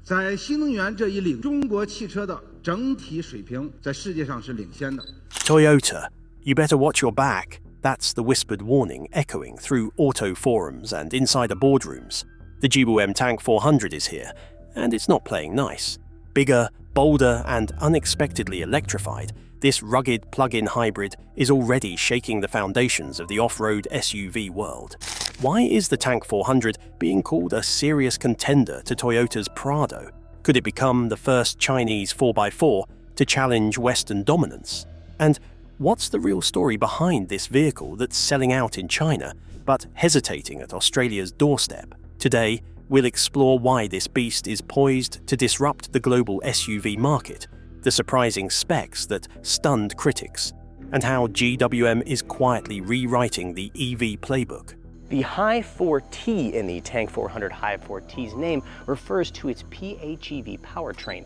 在新能源这一领域，中国汽车的整体水平在世界上是领先的。Toyota, you better watch your back. That's the whispered warning echoing through auto forums and insider boardrooms. The GWM Tank 400 is here, and it's not playing nice. Bigger, bolder, and unexpectedly electrified, this rugged plug-in hybrid is already shaking the foundations of the off-road SUV world. Why is the Tank 400 being called a serious contender to Toyota's Prado? Could it become the first Chinese 4x4 to challenge Western dominance? And what's the real story behind this vehicle that's selling out in China but hesitating at Australia's doorstep? Today, we'll explore why this beast is poised to disrupt the global SUV market, the surprising specs that stunned critics, and how GWM is quietly rewriting the EV playbook. The high 4T in the Tank 400 high 4T's name refers to its PHEV powertrain.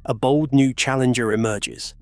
A bold new challenger emerges.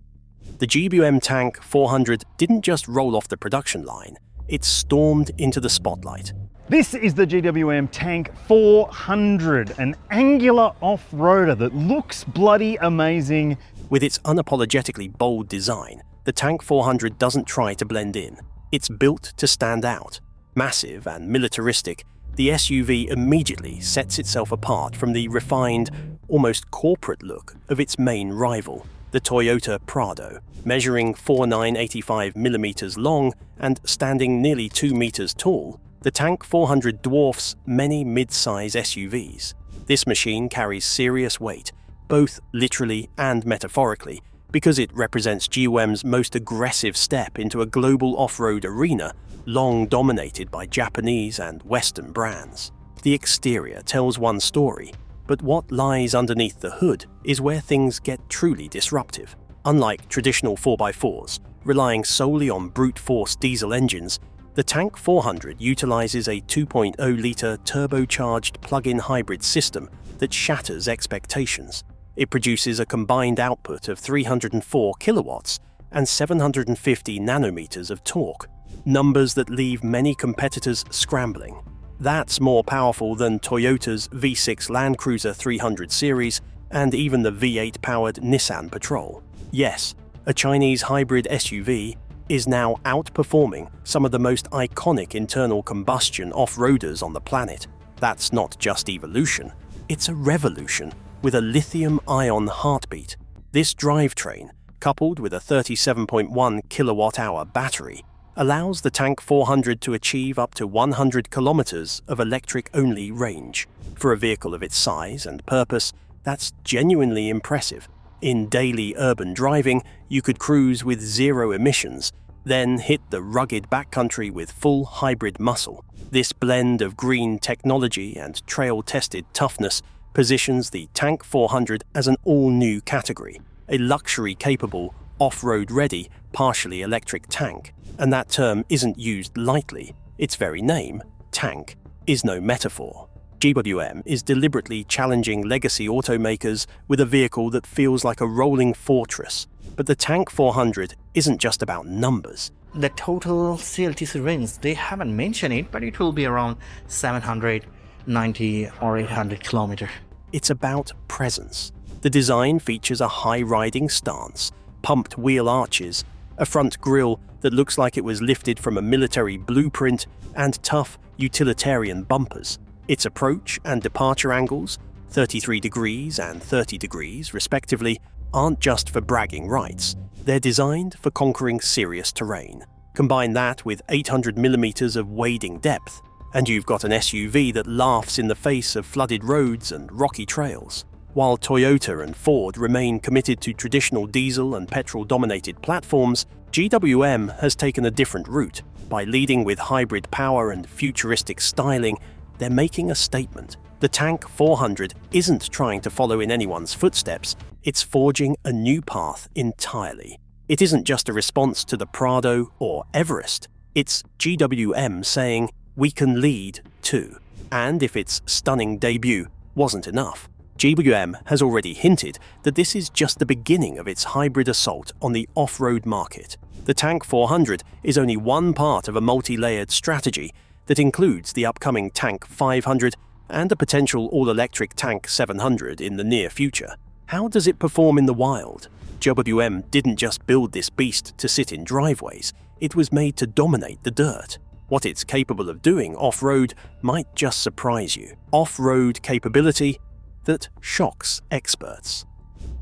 The GWM Tank 400 didn't just roll off the production line, it stormed into the spotlight. This is the GWM Tank 400, an angular off-roader that looks bloody amazing. With its unapologetically bold design, the Tank 400 doesn't try to blend in. It's built to stand out. Massive and militaristic, the SUV immediately sets itself apart from the refined, almost corporate look of its main rival, the Toyota Prado. Measuring 4,985mm long and standing nearly 2 meters tall, the Tank 400 dwarfs many mid-size SUVs. This machine carries serious weight, both literally and metaphorically, because it represents GWM's most aggressive step into a global off-road arena long dominated by Japanese and Western brands. The exterior tells one story, but what lies underneath the hood is where things get truly disruptive. Unlike traditional 4x4s, relying solely on brute force diesel engines, the Tank 400 utilizes a 2.0-litre turbocharged plug-in hybrid system that shatters expectations. It produces a combined output of 304 kilowatts and 750 nanometers of torque, numbers that leave many competitors scrambling. That's more powerful than Toyota's V6 Land Cruiser 300 series and even the V8-powered Nissan Patrol. Yes, a Chinese hybrid SUV is now outperforming some of the most iconic internal combustion off-roaders on the planet. That's not just evolution, it's a revolution with a lithium-ion heartbeat. This drivetrain, coupled with a 37.1 kilowatt-hour battery, allows the Tank 400 to achieve up to 100 kilometers of electric-only range. For a vehicle of its size and purpose, that's genuinely impressive. In daily urban driving, you could cruise with zero emissions, then hit the rugged backcountry with full hybrid muscle. This blend of green technology and trail-tested toughness positions the Tank 400 as an all-new category, a luxury-capable, off-road-ready, partially electric tank. And that term isn't used lightly. Its very name, tank, is no metaphor. GWM is deliberately challenging legacy automakers with a vehicle that feels like a rolling fortress. But the Tank 400 isn't just about numbers. The total CLTC range, they haven't mentioned it, but it will be around 790 or 800 kilometers. It's about presence. The design features a high-riding stance, pumped wheel arches, a front grille that looks like it was lifted from a military blueprint, and tough, utilitarian bumpers. Its approach and departure angles, 33 degrees and 30 degrees respectively, aren't just for bragging rights. They're designed for conquering serious terrain. Combine that with 800mm of wading depth, and you've got an SUV that laughs in the face of flooded roads and rocky trails. While Toyota and Ford remain committed to traditional diesel and petrol-dominated platforms, GWM has taken a different route. By leading with hybrid power and futuristic styling, they're making a statement. The Tank 400 isn't trying to follow in anyone's footsteps, it's forging a new path entirely. It isn't just a response to the Prado or Everest, it's GWM saying, we can lead too. And if its stunning debut wasn't enough, GWM has already hinted that this is just the beginning of its hybrid assault on the off-road market. The Tank 400 is only one part of a multi-layered strategy that includes the upcoming Tank 500 and a potential all-electric Tank 700 in the near future. How does it perform in the wild? GWM didn't just build this beast to sit in driveways, it was made to dominate the dirt. What it's capable of doing off-road might just surprise you. Off-road capability that shocks experts.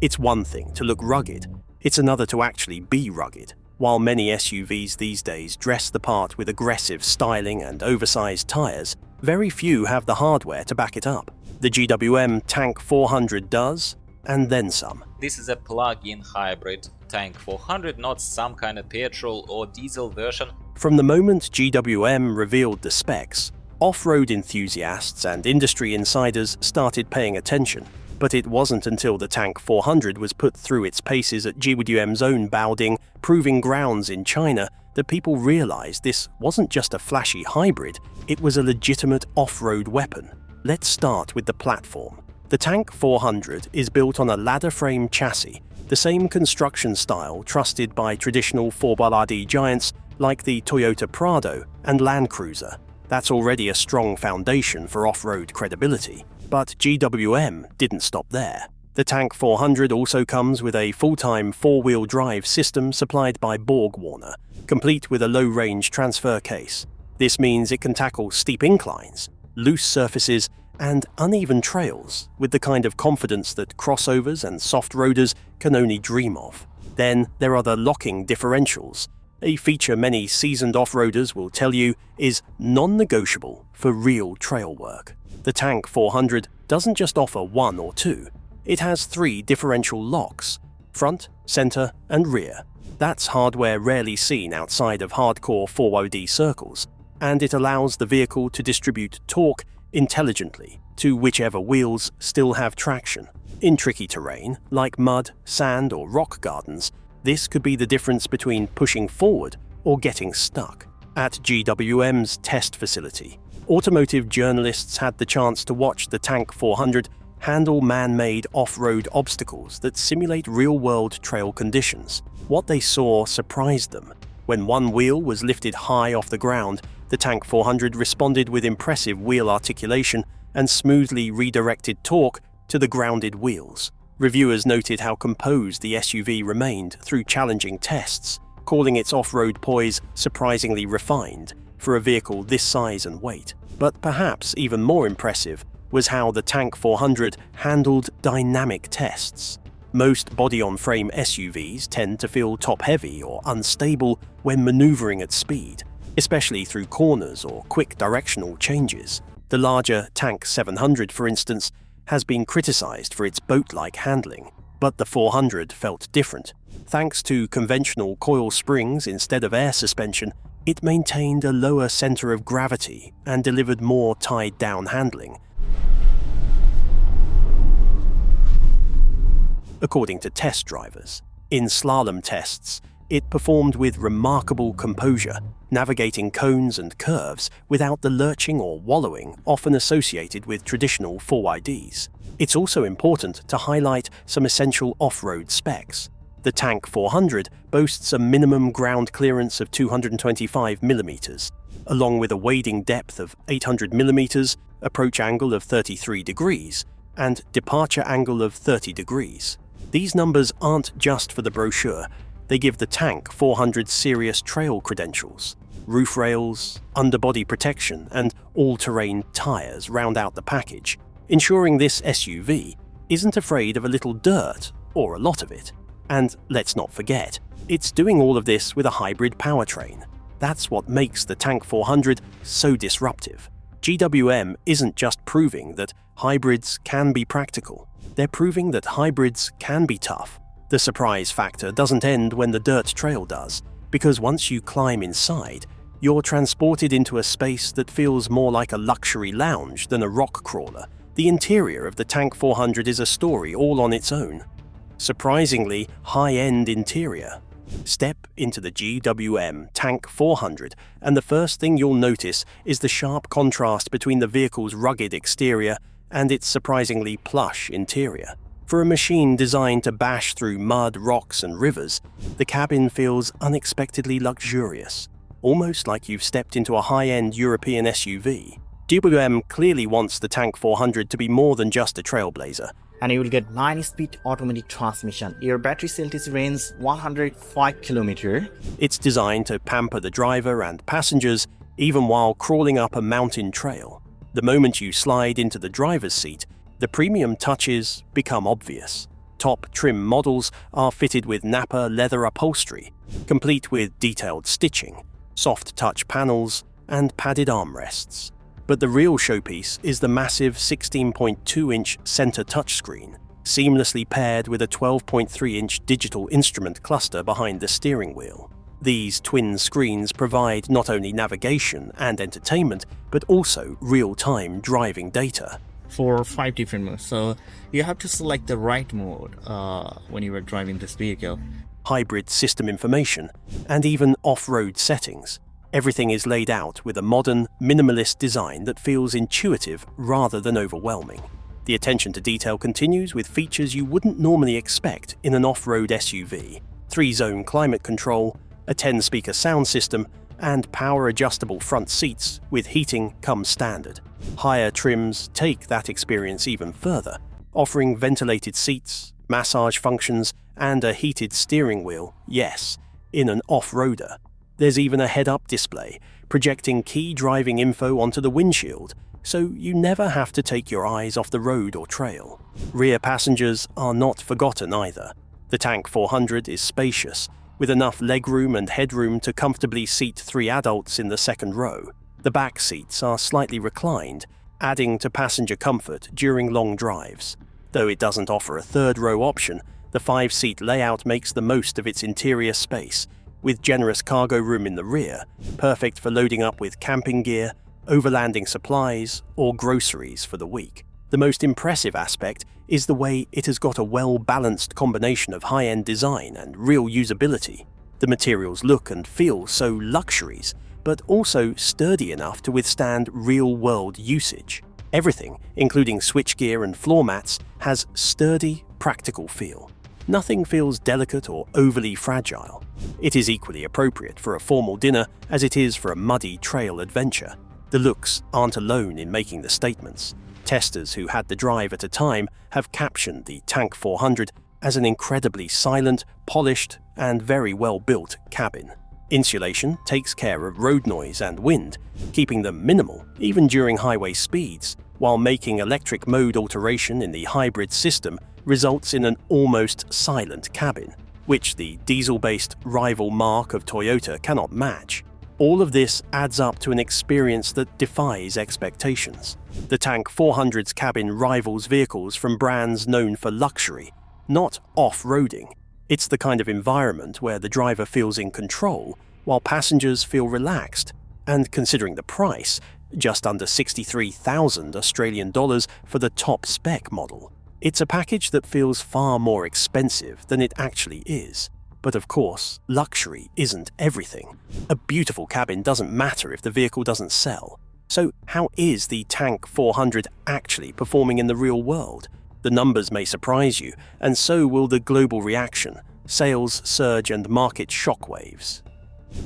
It's one thing to look rugged, it's another to actually be rugged. While many SUVs these days dress the part with aggressive styling and oversized tires, very few have the hardware to back it up. The GWM Tank 400 does, and then some. This is a plug-in hybrid Tank 400, not some kind of petrol or diesel version. From the moment GWM revealed the specs, off-road enthusiasts and industry insiders started paying attention. But it wasn't until the Tank 400 was put through its paces at GWM's own Baoding Proving Grounds in China that people realized this wasn't just a flashy hybrid, it was a legitimate off-road weapon. Let's start with the platform. The Tank 400 is built on a ladder frame chassis, the same construction style trusted by traditional 4xD giants like the Toyota Prado and Land Cruiser. That's already a strong foundation for off-road credibility. But GWM didn't stop there. The Tank 400 also comes with a full-time four-wheel drive system supplied by BorgWarner, complete with a low-range transfer case. This means it can tackle steep inclines, loose surfaces, and uneven trails with the kind of confidence that crossovers and soft roaders can only dream of. Then there are the locking differentials, a feature many seasoned off-roaders will tell you is non-negotiable for real trail work. The Tank 400 doesn't just offer one or two, it has 3 differential locks, front, center, and rear. That's hardware rarely seen outside of hardcore 4WD circles, and it allows the vehicle to distribute torque intelligently to whichever wheels still have traction. In tricky terrain, like mud, sand, or rock gardens, this could be the difference between pushing forward or getting stuck. At GWM's test facility, automotive journalists had the chance to watch the Tank 400 handle man-made off-road obstacles that simulate real-world trail conditions. What they saw surprised them. When one wheel was lifted high off the ground, the Tank 400 responded with impressive wheel articulation and smoothly redirected torque to the grounded wheels. Reviewers noted how composed the SUV remained through challenging tests, calling its off-road poise surprisingly refined for a vehicle this size and weight. But perhaps even more impressive was how the Tank 400 handled dynamic tests. Most body-on-frame SUVs tend to feel top-heavy or unstable when maneuvering at speed, especially through corners or quick directional changes. The larger Tank 700, for instance, has been criticized for its boat-like handling, but the 400 felt different. Thanks to conventional coil springs instead of air suspension, it maintained a lower center of gravity and delivered more tied-down handling. According to test drivers, in slalom tests, it performed with remarkable composure, navigating cones and curves without the lurching or wallowing often associated with traditional 4WDs. It's also important to highlight some essential off-road specs. The Tank 400 boasts a minimum ground clearance of 225mm, along with a wading depth of 800mm, approach angle of 33 degrees, and departure angle of 30 degrees. These numbers aren't just for the brochure, they give the Tank 400 serious trail credentials. Roof rails, underbody protection, and all-terrain tires round out the package, ensuring this SUV isn't afraid of a little dirt or a lot of it. And let's not forget, it's doing all of this with a hybrid powertrain. That's what makes the Tank 400 so disruptive. GWM isn't just proving that hybrids can be practical, they're proving that hybrids can be tough. The surprise factor doesn't end when the dirt trail does, because once you climb inside, you're transported into a space that feels more like a luxury lounge than a rock crawler. The interior of the Tank 400 is a story all on its own. Surprisingly high-end interior. Step into the GWM Tank 400 and the first thing you'll notice is the sharp contrast between the vehicle's rugged exterior and its surprisingly plush interior. For a machine designed to bash through mud, rocks, and rivers, the cabin feels unexpectedly luxurious, almost like you've stepped into a high-end European SUV. GWM clearly wants the Tank 400 to be more than just a trailblazer. And you will get 9-speed automatic transmission. Your battery cell range 105 km. It's designed to pamper the driver and passengers even while crawling up a mountain trail. The moment you slide into the driver's seat, the premium touches become obvious. Top trim models are fitted with Napa leather upholstery, complete with detailed stitching, soft touch panels, and padded armrests. But the real showpiece is the massive 16.2-inch center touchscreen, seamlessly paired with a 12.3-inch digital instrument cluster behind the steering wheel. These twin screens provide not only navigation and entertainment, but also real-time driving data. For 5 different modes, so you have to select the right mode when you are driving this vehicle. Hybrid system information, and even off-road settings. Everything is laid out with a modern, minimalist design that feels intuitive rather than overwhelming. The attention to detail continues with features you wouldn't normally expect in an off-road SUV. 3-zone climate control, a 10-speaker sound system, and power-adjustable front seats with heating come standard. Higher trims take that experience even further, offering ventilated seats, massage functions, and a heated steering wheel, yes, in an off-roader. There's even a head-up display, projecting key driving info onto the windshield, so you never have to take your eyes off the road or trail. Rear passengers are not forgotten either. The Tank 400 is spacious, with enough legroom and headroom to comfortably seat 3 adults in the second row. The back seats are slightly reclined, adding to passenger comfort during long drives. Though it doesn't offer a third-row option, the 5-seat layout makes the most of its interior space, with generous cargo room in the rear, perfect for loading up with camping gear, overlanding supplies, or groceries for the week. The most impressive aspect is the way it has got a well-balanced combination of high-end design and real usability. The materials look and feel so luxuries, but also sturdy enough to withstand real-world usage. Everything, including switchgear and floor mats, has sturdy, practical feel. Nothing feels delicate or overly fragile. It is equally appropriate for a formal dinner as it is for a muddy trail adventure. The looks aren't alone in making the statements. Testers who had the drive at a time have captioned the Tank 400 as an incredibly silent, polished, and very well-built cabin. Insulation takes care of road noise and wind, keeping them minimal even during highway speeds, while making electric mode alteration in the hybrid system results in an almost silent cabin, which the diesel-based rival marque of Toyota cannot match. All of this adds up to an experience that defies expectations. The Tank 400's cabin rivals vehicles from brands known for luxury, not off-roading. It's the kind of environment where the driver feels in control, while passengers feel relaxed. And considering the price, just under 63,000 Australian dollars for the top-spec model, it's a package that feels far more expensive than it actually is. But of course, luxury isn't everything. A beautiful cabin doesn't matter if the vehicle doesn't sell. So how is the Tank 400 actually performing in the real world? The numbers may surprise you, and so will the global reaction, sales surge and market shockwaves.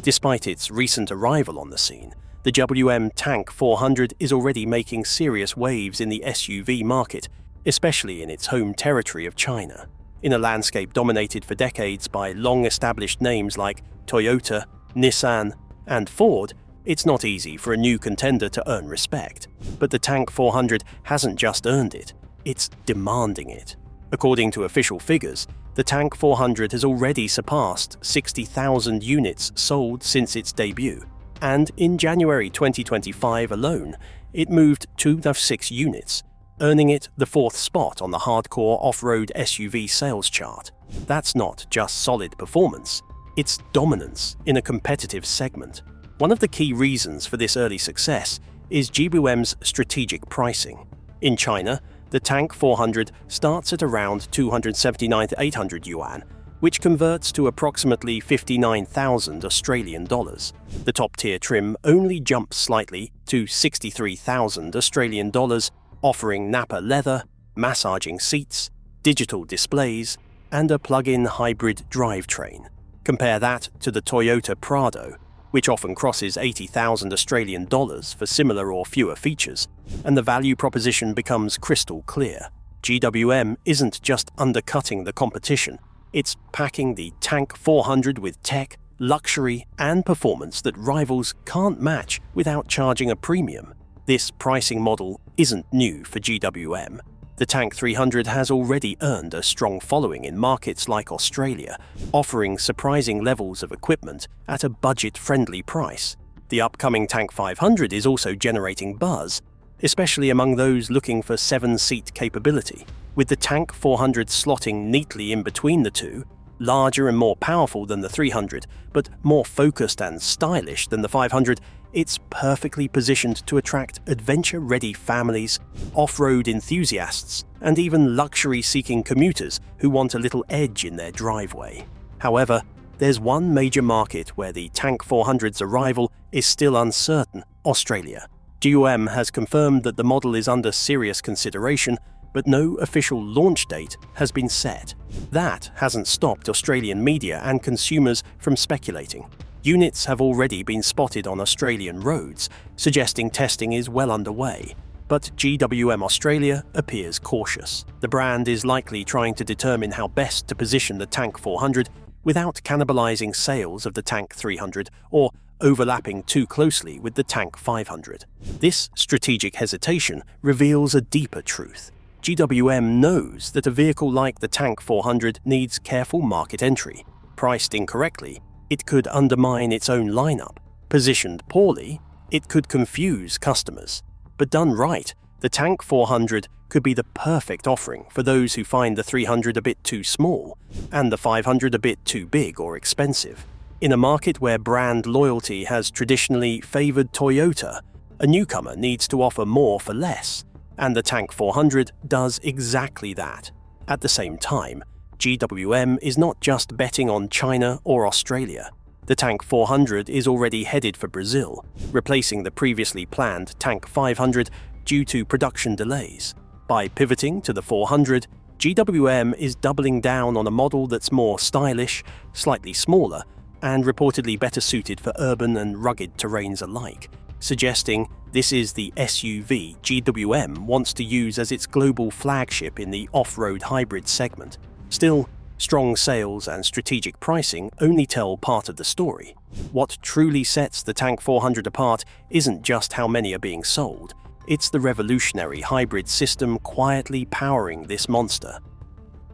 Despite its recent arrival on the scene, the GWM Tank 400 is already making serious waves in the SUV market, especially in its home territory of China. In a landscape dominated for decades by long-established names like Toyota, Nissan, and Ford, it's not easy for a new contender to earn respect. But the Tank 400 hasn't just earned it, it's demanding it. According to official figures, the Tank 400 has already surpassed 60,000 units sold since its debut, and in January 2025 alone, it moved 206 units, earning it the 4th spot on the hardcore off-road SUV sales chart. That's not just solid performance, it's dominance in a competitive segment. One of the key reasons for this early success is GWM's strategic pricing. In China, the Tank 400 starts at around 279,800 yuan, which converts to approximately 59,000 Australian dollars. The top-tier trim only jumps slightly to 63,000 Australian dollars, offering Napa leather, massaging seats, digital displays, and a plug-in hybrid drivetrain. Compare that to the Toyota Prado, which often crosses 80,000 Australian dollars for similar or fewer features, and the value proposition becomes crystal clear. GWM isn't just undercutting the competition, it's packing the Tank 400 with tech, luxury, and performance that rivals can't match without charging a premium. This pricing model isn't new for GWM. The Tank 300 has already earned a strong following in markets like Australia, offering surprising levels of equipment at a budget-friendly price. The upcoming Tank 500 is also generating buzz, especially among those looking for 7-seat capability. With the Tank 400 slotting neatly in between the two, larger and more powerful than the 300, but more focused and stylish than the 500, it's perfectly positioned to attract adventure-ready families, off-road enthusiasts, and even luxury-seeking commuters who want a little edge in their driveway. However, there's one major market where the Tank 400's arrival is still uncertain: Australia. GWM has confirmed that the model is under serious consideration, but no official launch date has been set. That hasn't stopped Australian media and consumers from speculating. Units have already been spotted on Australian roads, suggesting testing is well underway. But GWM Australia appears cautious. The brand is likely trying to determine how best to position the Tank 400 without cannibalizing sales of the Tank 300 or overlapping too closely with the Tank 500. This strategic hesitation reveals a deeper truth. GWM knows that a vehicle like the Tank 400 needs careful market entry. Priced incorrectly, it could undermine its own lineup. Positioned poorly, it could confuse customers. But done right, the Tank 400 could be the perfect offering for those who find the 300 a bit too small and the 500 a bit too big or expensive. In a market where brand loyalty has traditionally favored Toyota, a newcomer needs to offer more for less, and the Tank 400 does exactly that. At the same time, GWM is not just betting on China or Australia. The Tank 400 is already headed for Brazil, replacing the previously planned Tank 500 due to production delays. By pivoting to the 400, GWM is doubling down on a model that's more stylish, slightly smaller, and reportedly better suited for urban and rugged terrains alike, suggesting this is the SUV GWM wants to use as its global flagship in the off-road hybrid segment. Still, strong sales and strategic pricing only tell part of the story. What truly sets the Tank 400 apart isn't just how many are being sold, it's the revolutionary hybrid system quietly powering this monster.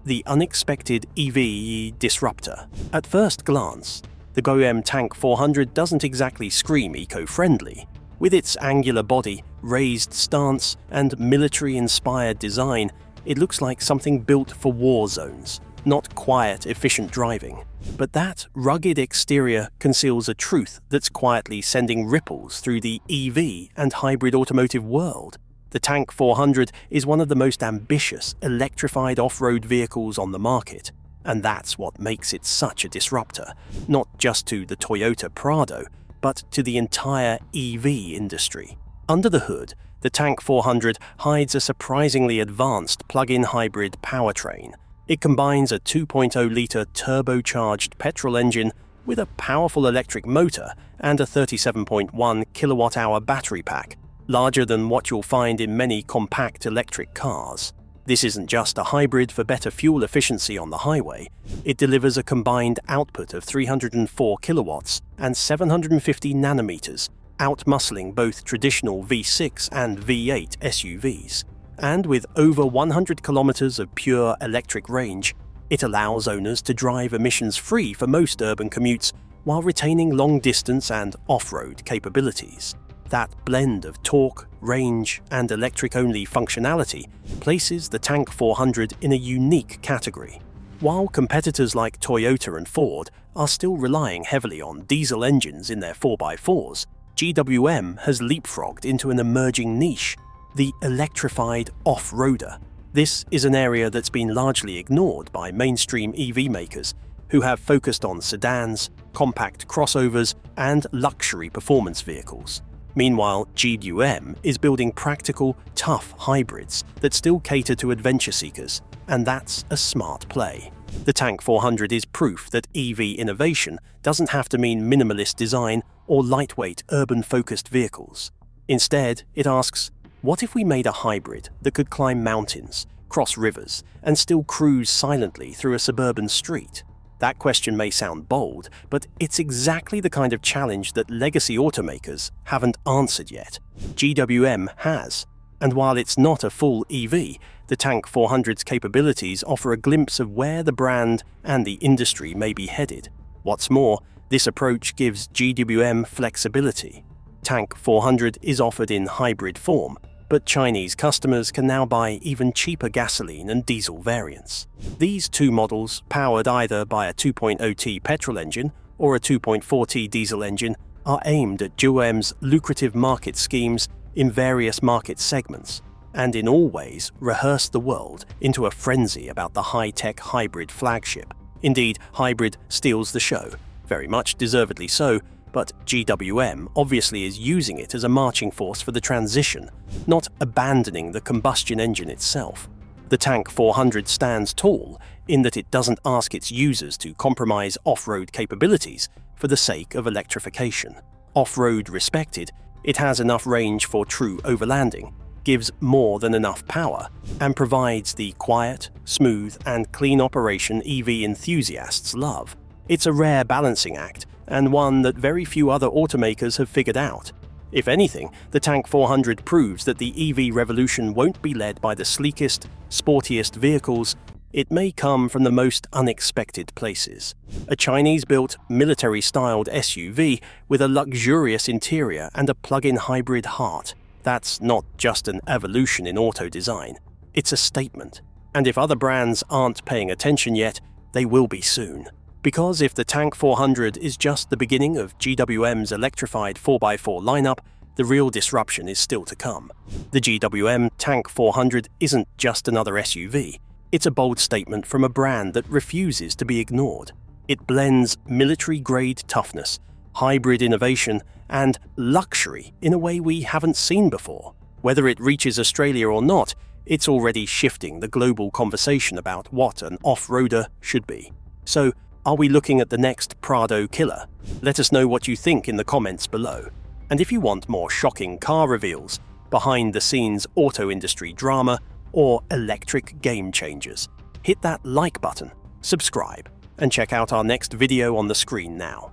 The unexpected EV Disruptor. At first glance, the GWM Tank 400 doesn't exactly scream eco-friendly. With its angular body, raised stance, and military-inspired design, it looks like something built for war zones, not quiet, efficient driving. But that rugged exterior conceals a truth that's quietly sending ripples through the EV and hybrid automotive world. The Tank 400 is one of the most ambitious electrified off-road vehicles on the market, and that's what makes it such a disruptor, not just to the Toyota Prado, but to the entire EV industry. Under the hood, the Tank 400 hides a surprisingly advanced plug-in hybrid powertrain. It combines a 2.0-litre turbocharged petrol engine with a powerful electric motor and a 37.1 kilowatt-hour battery pack, larger than what you'll find in many compact electric cars. This isn't just a hybrid for better fuel efficiency on the highway. It delivers a combined output of 304 kilowatts and 750 nanometers, outmuscling both traditional V6 and V8 SUVs. And with over 100 kilometers of pure electric range, it allows owners to drive emissions-free for most urban commutes while retaining long-distance and off-road capabilities. That blend of torque, range, and electric-only functionality places the Tank 400 in a unique category. While competitors like Toyota and Ford are still relying heavily on diesel engines in their 4x4s, GWM has leapfrogged into an emerging niche: the electrified off-roader. This is an area that's been largely ignored by mainstream EV makers, who have focused on sedans, compact crossovers, and luxury performance vehicles. Meanwhile, GWM is building practical, tough hybrids that still cater to adventure seekers, and that's a smart play. The Tank 400 is proof that EV innovation doesn't have to mean minimalist design or lightweight, urban-focused vehicles. Instead, it asks, what if we made a hybrid that could climb mountains, cross rivers, and still cruise silently through a suburban street? That question may sound bold, but it's exactly the kind of challenge that legacy automakers haven't answered yet. GWM has. And while it's not a full EV, the Tank 400's capabilities offer a glimpse of where the brand and the industry may be headed. What's more, this approach gives GWM flexibility. Tank 400 is offered in hybrid form, but Chinese customers can now buy even cheaper gasoline and diesel variants. These two models, powered either by a 2.0T petrol engine or a 2.4T diesel engine, are aimed at GWM's lucrative market schemes in various market segments, and in all ways rehearse the world into a frenzy about the high-tech hybrid flagship. Indeed, hybrid steals the show, very much deservedly so, but GWM obviously is using it as a marching force for the transition, not abandoning the combustion engine itself. The Tank 400 stands tall in that it doesn't ask its users to compromise off-road capabilities for the sake of electrification. Off-road respected, it has enough range for true overlanding, gives more than enough power, and provides the quiet, smooth, and clean operation EV enthusiasts love. It's a rare balancing act, and one that very few other automakers have figured out. If anything, the Tank 400 proves that the EV revolution won't be led by the sleekest, sportiest vehicles. It may come from the most unexpected places. A Chinese-built, military-styled SUV with a luxurious interior and a plug-in hybrid heart. That's not just an evolution in auto design. It's a statement. And if other brands aren't paying attention yet, they will be soon. Because if the Tank 400 is just the beginning of GWM's electrified 4x4 lineup, the real disruption is still to come. The GWM Tank 400 isn't just another SUV. It's a bold statement from a brand that refuses to be ignored. It blends military-grade toughness, hybrid innovation, and luxury in a way we haven't seen before. Whether it reaches Australia or not, it's already shifting the global conversation about what an off-roader should be. So, are we looking at the next Prado killer? Let us know what you think in the comments below. And if you want more shocking car reveals, behind-the-scenes auto industry drama, or electric game changers, hit that like button, subscribe, and check out our next video on the screen now.